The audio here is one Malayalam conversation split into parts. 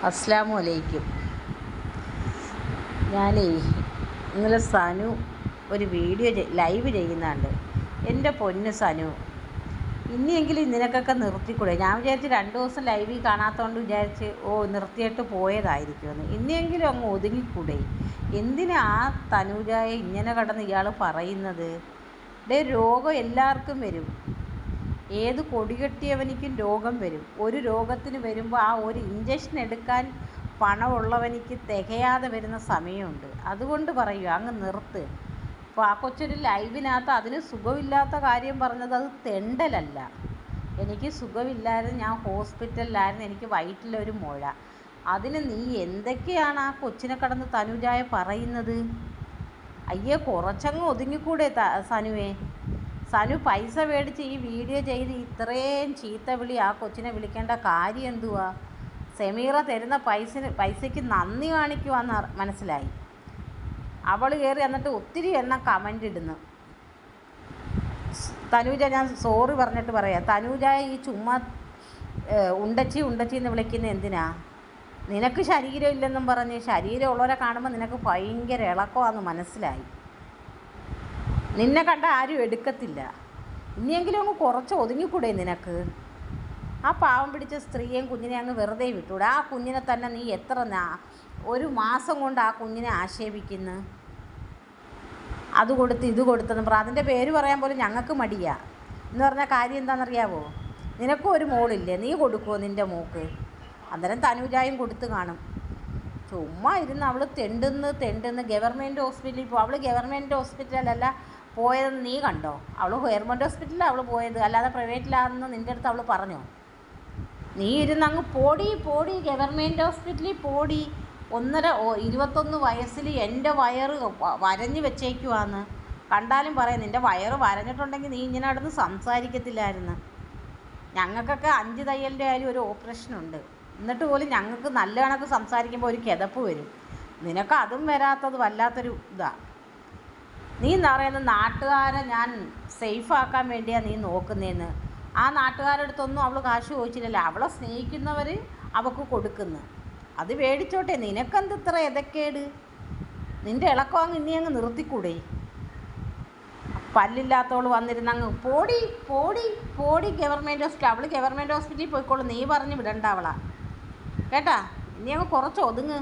അസ്സലാമു അലൈക്കും. ഞാനേ ഇന്നലെ സനു ഒരു വീഡിയോ ലൈവ് ചെയ്യുന്നുണ്ട്. എൻ്റെ പൊന്ന് സനു, ഇനിയെങ്കിലും നിനക്കൊക്കെ നിർത്തിക്കൂടെ? ഞാൻ വിചാരിച്ച് 2 ദിവസം ലൈവിൽ കാണാത്തതുകൊണ്ട് വിചാരിച്ച് നിർത്തിയിട്ട് പോയതായിരിക്കുമെന്ന്. ഇനിയെങ്കിലും അങ്ങ് ഒതുങ്ങിക്കൂടെ? എന്തിനാ ആ തനൂജായെ ഇങ്ങനെ കടന്ന് ഇയാൾ പറയുന്നത്? രോഗം എല്ലാവർക്കും വരും. ഏത് കൊടികെട്ടിയവനിക്കും രോഗം വരും. ഒരു രോഗത്തിന് വരുമ്പോൾ ആ ഒരു ഇഞ്ചക്ഷൻ എടുക്കാൻ പണമുള്ളവനിക്ക് തികയാതെ വരുന്ന സമയമുണ്ട്. അതുകൊണ്ട് പറയുക, അങ്ങ് നിർത്ത്. അപ്പോൾ ആ കൊച്ചൊരു ലൈവിനകത്ത് അതിന് സുഖമില്ലാത്ത കാര്യം പറഞ്ഞത് അത് തെണ്ടലല്ല. എനിക്ക് സുഖമില്ലായിരുന്നു, ഞാൻ ഹോസ്പിറ്റലിലായിരുന്നു, എനിക്ക് വയറ്റിലൊരു മുഴ. അതിന് നീ എന്തൊക്കെയാണ് ആ കൊച്ചിനെ കടന്ന് തനുജായ പറയുന്നത്? അയ്യേ, കുറച്ചങ്ങ് ഒതുങ്ങിക്കൂടെ സനുവേ? സനു പൈസ മേടിച്ച് ഈ വീഡിയോ ചെയ്ത് ഇത്രയും ചീത്ത വിളി ആ കൊച്ചിനെ വിളിക്കേണ്ട കാര്യം എന്തുവാ? സെമീറ തരുന്ന പൈസയ്ക്ക് നന്ദി കാണിക്കുവാന്ന് മനസ്സിലായി. അവൾ കയറി എന്നിട്ട് ഒത്തിരി എണ്ണം കമൻ്റ് ഇടുന്നു. തനൂജ, ഞാൻ സോറി പറഞ്ഞിട്ട് പറയാം, തനൂജ ഈ ചുമ്മാ ഉണ്ടച്ചി എന്ന് വിളിക്കുന്ന എന്തിനാ? നിനക്ക് ശരീരം ഇല്ലെന്നും പറഞ്ഞ് ശരീരമുള്ളവരെ കാണുമ്പോൾ നിനക്ക് ഭയങ്കര ഇളക്കമാണെന്ന് മനസ്സിലായി. നിന്നെ കണ്ട ആരും എടുക്കത്തില്ല. ഇനിയെങ്കിലും അങ്ങ് കുറച്ച് ഒതുങ്ങിക്കൂടെ നിനക്ക്? ആ പാവം പിടിച്ച സ്ത്രീയെയും കുഞ്ഞിനെ അങ്ങ് വെറുതെ വിട്ടൂടെ? ആ കുഞ്ഞിനെ തന്നെ നീ ഒരു മാസം കൊണ്ട് ആ കുഞ്ഞിനെ ആക്ഷേപിക്കുന്നു. അത് കൊടുത്ത് ഇത് കൊടുത്തെന്ന് പറ. അതിൻ്റെ പേര് പറയാൻ പോലും ഞങ്ങൾക്ക് മടിയാ. എന്ന് പറഞ്ഞ കാര്യം എന്താണെന്നറിയാവോ? നിനക്കും ഒരു മോളില്ലേ, നീ കൊടുക്കുമോ നിൻ്റെ മോക്ക്? അന്നേരം തനൂജായും കൊടുത്ത് കാണും. ചുമ്മാ ഇരുന്ന് അവൾ തെണ്ടുന്ന് ഗവൺമെൻറ് ഹോസ്പിറ്റലിൽ പോകും. അവൾ ഗവൺമെൻറ് ഹോസ്പിറ്റലല്ല പോയതെന്ന് നീ കണ്ടോ? അവൾ ഗവൺമെൻറ് ഹോസ്പിറ്റലിലാണ് അവൾ പോയത്, അല്ലാതെ പ്രൈവറ്റിലാണെന്ന് നിൻ്റെ അടുത്ത് അവൾ പറഞ്ഞോ? നീ ഇരുന്ന് അങ്ങ് പോടി ഗവൺമെൻറ് ഹോസ്പിറ്റലിൽ പോടി. 21 വയസ്സിൽ എൻ്റെ വയറ് വരഞ്ഞ് വെച്ചേക്കുവാന്ന് കണ്ടാലും പറയാം. നിൻ്റെ വയറ് വരഞ്ഞിട്ടുണ്ടെങ്കിൽ നീ ഇങ്ങനെ നടന്ന് സംസാരിക്കത്തില്ലായിരുന്നു. ഞങ്ങൾക്കൊക്കെ 5 തയ്യലിൻ്റെ ആയാലും ഒരു ഓപ്പറേഷനുണ്ട്. എന്നിട്ട് പോലും ഞങ്ങൾക്ക് നല്ല കണക്ക് സംസാരിക്കുമ്പോൾ ഒരു കിതപ്പ് വരും. നിനക്ക് അതും വരാത്തത് വല്ലാത്തൊരു ഇതാണ്. നീ എന്താ പറയുന്നത്? നാട്ടുകാരെ ഞാൻ സേഫാക്കാൻ വേണ്ടിയാണ് നീ നോക്കുന്നതെന്ന്. ആ നാട്ടുകാരുടെ അടുത്തൊന്നും അവൾ കാശ് ചോദിച്ചില്ലല്ലോ. അവളെ സ്നേഹിക്കുന്നവർ അവൾക്ക് കൊടുക്കുന്നു. അത് മേടിച്ചോട്ടെ. നിനക്കെന്ത് ഇത്ര എതക്കേട്? നിൻ്റെ ഇളക്കം അങ്ങ് ഇനി അങ്ങ് നിർത്തിക്കൂടെ? പല്ലില്ലാത്തവൾ വന്നിരുന്നങ്ങ് പോടി ഗവൺമെൻറ് ഹോസ്പിറ്റൽ. അവൾ ഗവൺമെൻറ് ഹോസ്പിറ്റലിൽ പോയിക്കോളും. നീ പറഞ്ഞ് വിടണ്ട അവളാ, കേട്ടാ? ഇനി അങ്ങ് കുറച്ച് ഒതുങ്ങ്.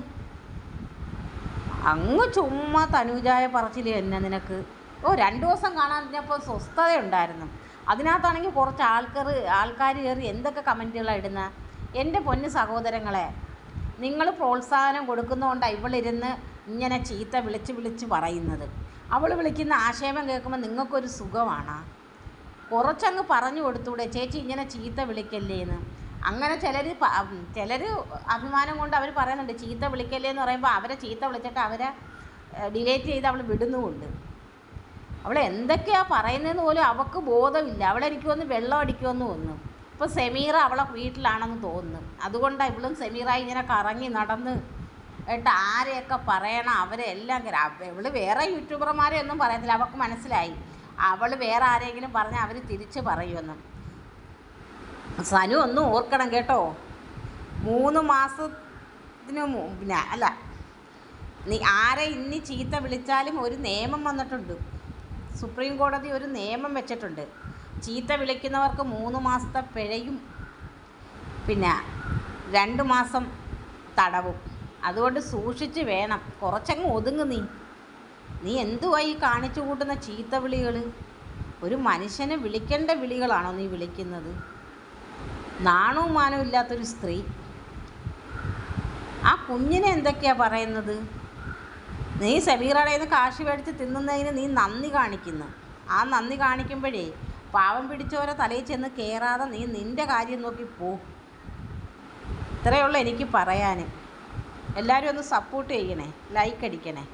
അങ്ങ് ചുമ്മാ തനൂജായ പറച്ചിൽ തന്നെ നിനക്ക്. 2 ദിവസം കാണാതിരുന്നപ്പോൾ സ്വസ്ഥതയുണ്ടായിരുന്നു. അതിനകത്താണെങ്കിൽ കുറച്ച് ആൾക്കാർ കയറി എന്തൊക്കെ കമൻറ്റുകളാണ് ഇടുന്നത്. എൻ്റെ പൊന്ന് സഹോദരങ്ങളെ, നിങ്ങൾ പ്രോത്സാഹനം കൊടുക്കുന്നതുകൊണ്ടാണ് ഇവളിരുന്ന് ഇങ്ങനെ ചീത്ത വിളിച്ച് പറയുന്നത്. അവൾ വിളിക്കുന്ന ആക്ഷേപം കേൾക്കുമ്പോൾ നിങ്ങൾക്കൊരു സുഖമാണ്. കുറച്ചങ്ങ് പറഞ്ഞു കൊടുത്തൂടെ, ചേച്ചി ഇങ്ങനെ ചീത്ത വിളിക്കല്ലേ എന്ന്? അങ്ങനെ ചിലർ അഭിമാനം കൊണ്ട് അവർ പറയുന്നുണ്ട് ചീത്ത വിളിക്കല്ലേ എന്ന് പറയുമ്പോൾ അവരെ ചീത്ത വിളിച്ചിട്ട് അവരെ ഡിലേറ്റ് ചെയ്ത് അവൾ വിടുന്നുമുണ്ട്. അവൾ എന്തൊക്കെയാണ് പറയുന്നതെന്ന് പോലും അവൾക്ക് ബോധമില്ല. അവളെനിക്ക് വന്ന് വെള്ളം അടിക്കുമെന്ന് തോന്നുന്നു. ഇപ്പോൾ സെമീറ അവളെ വീട്ടിലാണെന്ന് തോന്നുന്നു. അതുകൊണ്ടാണ് ഇവളും സെമീറ ഇങ്ങനെ കറങ്ങി നടന്ന് കേട്ട് ആരെയൊക്കെ പറയണം അവരെ എല്ലാം. ഇവൾ വേറെ യൂട്യൂബർമാരെ ഒന്നും പറയത്തില്ല. അവൾക്ക് മനസ്സിലായി അവൾ വേറെ ആരെങ്കിലും പറഞ്ഞാൽ അവർ തിരിച്ച് പറയുമെന്ന്. സനു ഒന്നും ഓർക്കണം കേട്ടോ. 3 മാസത്തിന് നീ ആരെ ഇനി ചീത്ത വിളിച്ചാലും ഒരു നിയമം വന്നിട്ടുണ്ട്. സുപ്രീം കോടതി ഒരു നിയമം വെച്ചിട്ടുണ്ട്. ചീത്ത വിളിക്കുന്നവർക്ക് 3 മാസത്തെ പിഴയും 2 മാസം തടവും. അതുകൊണ്ട് സൂക്ഷിച്ച് വേണം. കുറച്ചങ്ങ് ഒതുങ്ങ് നീ എന്തുവാ ഈ കാണിച്ചു കൂട്ടുന്ന ചീത്ത വിളികൾ? ഒരു മനുഷ്യനെ വിളിക്കേണ്ട വിളികളാണോ നീ വിളിക്കുന്നത്? നാണവും മാനവും ഇല്ലാത്തൊരു സ്ത്രീ. ആ കുഞ്ഞിനെ എന്തൊക്കെയാണ് പറയുന്നത്? നീ സെമീറയുടെ നിന്ന് കാശ് മേടിച്ച് തിന്നുന്നതിന് നീ നന്ദി കാണിക്കുന്നു. ആ നന്ദി കാണിക്കുമ്പോഴേ പാവം പിടിച്ചവരെ തലയിൽ ചെന്ന് കയറാതെ നീ നിൻ്റെ കാര്യം നോക്കി പോ. ഇത്രയേ ഉള്ളൂ എനിക്ക് പറയാൻ. എല്ലാവരും ഒന്ന് സപ്പോർട്ട് ചെയ്യണേ, ലൈക്ക് അടിക്കണേ.